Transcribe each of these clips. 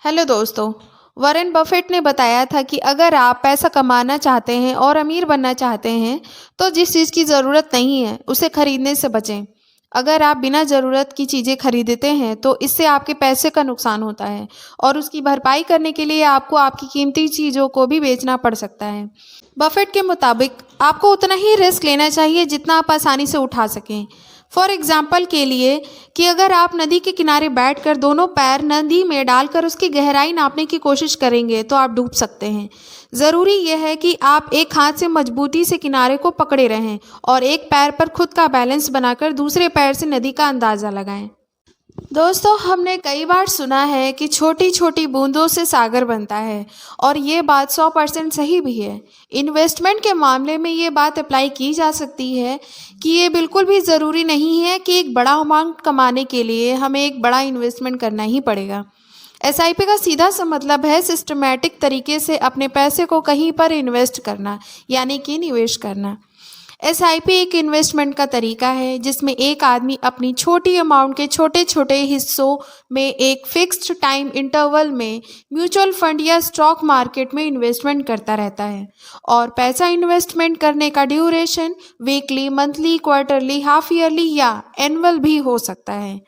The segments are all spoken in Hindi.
हेलो दोस्तों। वॉरेन बफेट ने बताया था कि अगर आप पैसा कमाना चाहते हैं और अमीर बनना चाहते हैं तो जिस चीज़ की ज़रूरत नहीं है उसे खरीदने से बचें। अगर आप बिना ज़रूरत की चीज़ें खरीदते हैं तो इससे आपके पैसे का नुकसान होता है और उसकी भरपाई करने के लिए आपको आपकी कीमती चीज़ों को भी बेचना पड़ सकता है। बफेट के मुताबिक आपको उतना ही रिस्क लेना चाहिए जितना आप आसानी से उठा सकें। फॉर एग्जाम्पल के लिए कि अगर आप नदी के किनारे बैठकर दोनों पैर नदी में डालकर उसकी गहराई नापने की कोशिश करेंगे तो आप डूब सकते हैं। ज़रूरी यह है कि आप एक हाथ से मजबूती से किनारे को पकड़े रहें और एक पैर पर खुद का बैलेंस बनाकर दूसरे पैर से नदी का अंदाज़ा लगाएं। दोस्तों, हमने कई बार सुना है कि छोटी छोटी बूंदों से सागर बनता है और ये बात 100% सही भी है। इन्वेस्टमेंट के मामले में ये बात अप्लाई की जा सकती है कि ये बिल्कुल भी ज़रूरी नहीं है कि एक बड़ा अमाउंट कमाने के लिए हमें एक बड़ा इन्वेस्टमेंट करना ही पड़ेगा। एसआईपी का सीधा सा मतलब है सिस्टमैटिक तरीके से अपने पैसे को कहीं पर इन्वेस्ट करना, यानी कि निवेश करना। एसआईपी एक इन्वेस्टमेंट का तरीका है जिसमें एक आदमी अपनी छोटी अमाउंट के छोटे छोटे हिस्सों में एक फिक्स्ड टाइम इंटरवल में म्यूचुअल फंड या स्टॉक मार्केट में इन्वेस्टमेंट करता रहता है और पैसा इन्वेस्टमेंट करने का duration weekly, monthly, quarterly, half yearly या एनुअल भी हो सकता है।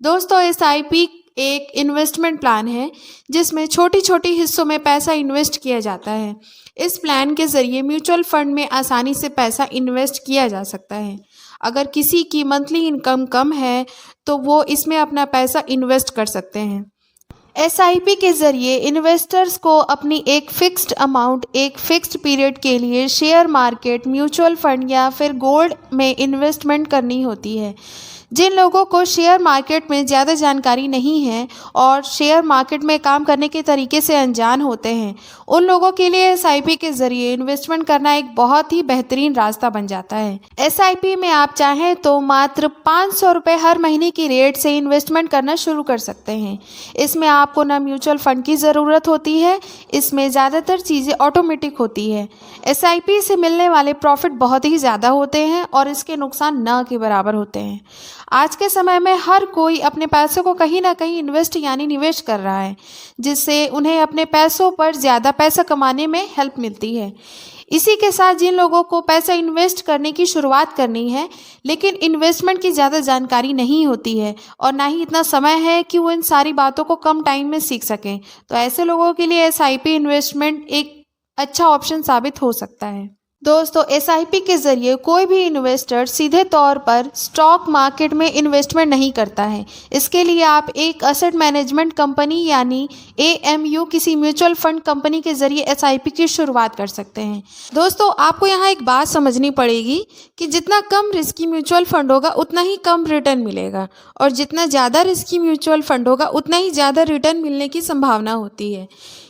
दोस्तों, एसआईपी एक इन्वेस्टमेंट प्लान है जिसमें छोटी छोटी हिस्सों में पैसा इन्वेस्ट किया जाता है। इस प्लान के ज़रिए म्यूचुअल फंड में आसानी से पैसा इन्वेस्ट किया जा सकता है। अगर किसी की मंथली इनकम कम है तो वो इसमें अपना पैसा इन्वेस्ट कर सकते हैं। एसआईपी के ज़रिए इन्वेस्टर्स को अपनी एक फ़िक्स्ड अमाउंट एक फ़िक्स्ड पीरियड के लिए शेयर मार्केट, म्यूचुअल फंड या फिर गोल्ड में इन्वेस्टमेंट करनी होती है। जिन लोगों को शेयर मार्केट में ज़्यादा जानकारी नहीं है और शेयर मार्केट में काम करने के तरीके से अनजान होते हैं, उन लोगों के लिए एसआईपी के ज़रिए इन्वेस्टमेंट करना एक बहुत ही बेहतरीन रास्ता बन जाता है। एसआईपी में आप चाहें तो मात्र 500 रुपये हर महीने की रेट से इन्वेस्टमेंट करना शुरू कर सकते हैं। इसमें आपको ना म्यूचुअल फंड की ज़रूरत होती है, इसमें ज़्यादातर चीज़ें ऑटोमेटिक होती है। एसआईपी से मिलने वाले प्रॉफिट बहुत ही ज़्यादा होते हैं और इसके नुकसान न के बराबर होते हैं। आज के समय में हर कोई अपने पैसों को कहीं ना कहीं इन्वेस्ट यानी निवेश कर रहा है, जिससे उन्हें अपने पैसों पर ज़्यादा पैसा कमाने में हेल्प मिलती है। इसी के साथ जिन लोगों को पैसा इन्वेस्ट करने की शुरुआत करनी है लेकिन इन्वेस्टमेंट की ज़्यादा जानकारी नहीं होती है और ना ही इतना समय है कि वो इन सारी बातों को कम टाइम में सीख सकें, तो ऐसे लोगों के लिए एसआईपी इन्वेस्टमेंट एक अच्छा ऑप्शन साबित हो सकता है। दोस्तों, एसआईपी के ज़रिए कोई भी इन्वेस्टर सीधे तौर पर स्टॉक मार्केट में इन्वेस्टमेंट नहीं करता है। इसके लिए आप एक असेट मैनेजमेंट कंपनी यानी एएमयू किसी म्यूचुअल फंड कंपनी के ज़रिए एसआईपी की शुरुआत कर सकते हैं। दोस्तों, आपको यहाँ एक बात समझनी पड़ेगी कि जितना कम रिस्की म्यूचुअल फंड होगा उतना ही कम रिटर्न मिलेगा और जितना ज़्यादा रिस्की म्यूचुअल फंड होगा उतना ही ज़्यादा रिटर्न मिलने की संभावना होती है।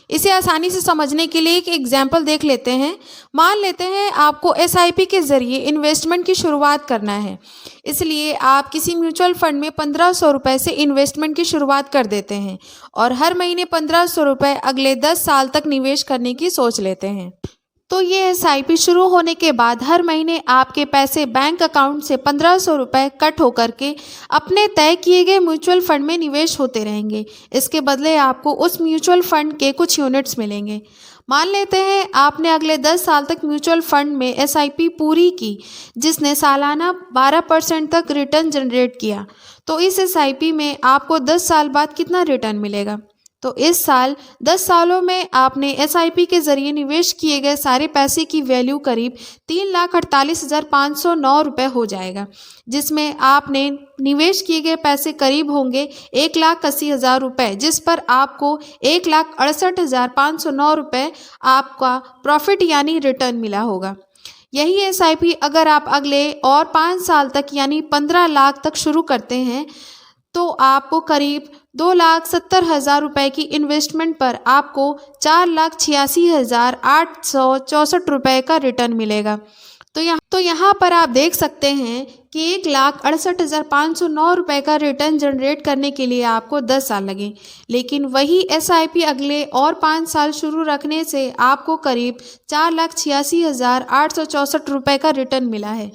इसे आसानी से समझने के लिए एक एग्जाम्पल देख लेते हैं। मान लेते हैं आपको एसआईपी के ज़रिए इन्वेस्टमेंट की शुरुआत करना है, इसलिए आप किसी म्यूचुअल फंड में 1500 रुपये से इन्वेस्टमेंट की शुरुआत कर देते हैं और हर महीने 1500 रुपये अगले 10 साल तक निवेश करने की सोच लेते हैं। तो ये एसआईपी शुरू होने के बाद हर महीने आपके पैसे बैंक अकाउंट से 1500 रुपये कट होकर के अपने तय किए गए म्यूचुअल फंड में निवेश होते रहेंगे। इसके बदले आपको उस म्यूचुअल फंड के कुछ यूनिट्स मिलेंगे। मान लेते हैं आपने अगले 10 साल तक म्यूचुअल फंड में एसआईपी पूरी की जिसने सालाना 12% तक रिटर्न जनरेट किया, तो इस एसआईपी में आपको 10 साल बाद कितना रिटर्न मिलेगा? तो इस साल 10 सालों में आपने एसआईपी के ज़रिए निवेश किए गए सारे पैसे की वैल्यू करीब 3,48,509 रुपये हो जाएगा, जिसमें आपने निवेश किए गए पैसे करीब होंगे 1,80,000 रुपये, जिस पर आपको 1,68,509 रुपये आपका प्रॉफिट यानी रिटर्न मिला होगा। यही एसआईपी अगर आप अगले और 5 साल तक यानी 15 लाख तक शुरू करते हैं तो आपको करीब 2,70,000 रुपये की इन्वेस्टमेंट पर आपको 4,86,864 रुपये का रिटर्न मिलेगा। तो यहाँ पर आप देख सकते हैं कि 1,68,509 रुपये का रिटर्न जनरेट करने के लिए आपको 10 साल लगे, लेकिन वही एसआईपी अगले और 5 साल शुरू रखने से आपको करीब 4,86,864 रुपये का रिटर्न मिला है।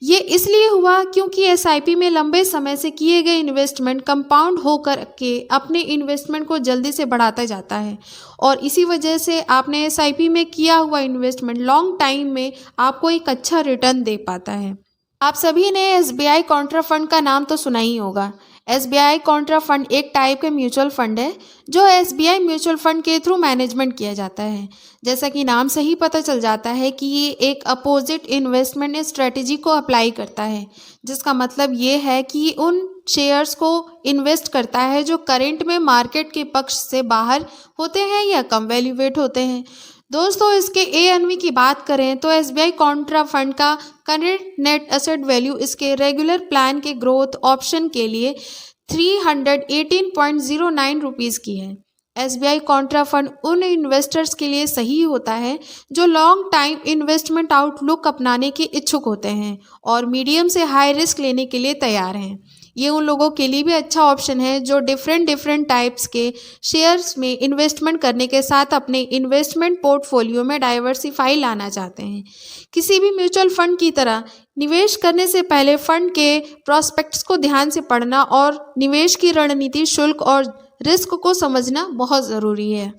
ये इसलिए हुआ क्योंकि एसआईपी में लंबे समय से किए गए इन्वेस्टमेंट कंपाउंड होकर के अपने इन्वेस्टमेंट को जल्दी से बढ़ाता जाता है और इसी वजह से आपने एसआईपी में किया हुआ इन्वेस्टमेंट लॉन्ग टाइम में आपको एक अच्छा रिटर्न दे पाता है। आप सभी ने एसबीआई कॉन्ट्रा फंड का नाम तो सुना ही होगा। एसबीआई कॉन्ट्रा फंड एक टाइप के म्यूचुअल फंड है जो एसबीआई म्यूचुअल फंड के थ्रू मैनेजमेंट किया जाता है। जैसा कि नाम से ही पता चल जाता है कि ये एक अपोजिट इन्वेस्टमेंट स्ट्रेटेजी को अप्लाई करता है, जिसका मतलब ये है कि उन शेयर्स को इन्वेस्ट करता है जो करंट में मार्केट के पक्ष से बाहर होते हैं या कम वैल्यूएट होते हैं। दोस्तों, इसके एएनवी की बात करें तो एसबीआई कॉन्ट्रा फंड का करंट नेट एसेट वैल्यू इसके रेगुलर प्लान के ग्रोथ ऑप्शन के लिए 318.09 रुपीज़ की है। एसबीआई कॉन्ट्रा फंड उन इन्वेस्टर्स के लिए सही होता है जो लॉन्ग टाइम इन्वेस्टमेंट आउटलुक अपनाने के इच्छुक होते हैं और मीडियम से हाई रिस्क लेने के लिए तैयार हैं। ये उन लोगों के लिए भी अच्छा ऑप्शन है जो डिफरेंट टाइप्स के शेयर्स में इन्वेस्टमेंट करने के साथ अपने इन्वेस्टमेंट पोर्टफोलियो में डाइवर्सिफाई लाना चाहते हैं। किसी भी म्यूचुअल फंड की तरह निवेश करने से पहले फंड के प्रॉस्पेक्ट्स को ध्यान से पढ़ना और निवेश की रणनीति, शुल्क और रिस्क को समझना बहुत ज़रूरी है।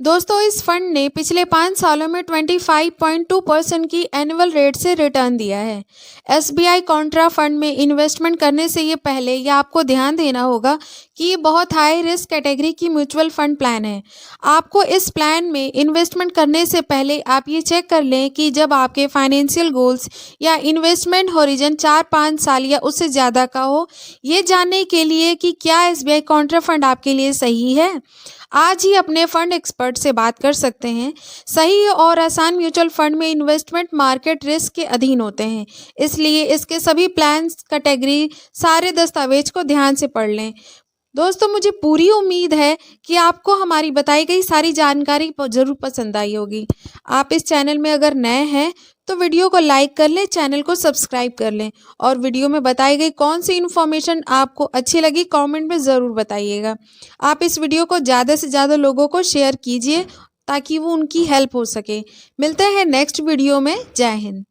दोस्तों, इस फंड ने पिछले 5 सालों में 25.2% की एनुअल रेट से रिटर्न दिया है। एसबीआई कॉन्ट्रा फंड में इन्वेस्टमेंट करने से ये पहले ये आपको ध्यान देना होगा कि ये बहुत हाई रिस्क कैटेगरी की म्यूचुअल फंड प्लान है। आपको इस प्लान में इन्वेस्टमेंट करने से पहले आप ये चेक कर लें कि जब आपके फाइनेंशियल गोल्स या इन्वेस्टमेंट होरिजन 4-5 साल या उससे ज़्यादा का हो, ये जानने के लिए कि क्या एसबीआई कॉन्ट्रा फंड आपके लिए सही है। आज ही अपने फंड एक्सपर्ट से बात कर सकते हैं। सही और आसान म्यूचुअल फंड में इन्वेस्टमेंट मार्केट रिस्क के अधीन होते हैं, इसलिए इसके सभी प्लान्स, कैटेगरी, सारे दस्तावेज को ध्यान से पढ़ लें। दोस्तों, मुझे पूरी उम्मीद है कि आपको हमारी बताई गई सारी जानकारी ज़रूर पसंद आई होगी। आप इस चैनल में अगर नए हैं तो वीडियो को लाइक कर लें, चैनल को सब्सक्राइब कर लें और वीडियो में बताई गई कौन सी इन्फॉर्मेशन आपको अच्छी लगी कमेंट में ज़रूर बताइएगा। आप इस वीडियो को ज़्यादा से ज़्यादा लोगों को शेयर कीजिए ताकि वो उनकी हेल्प हो सके। मिलते हैं नेक्स्ट वीडियो में। जय हिंद।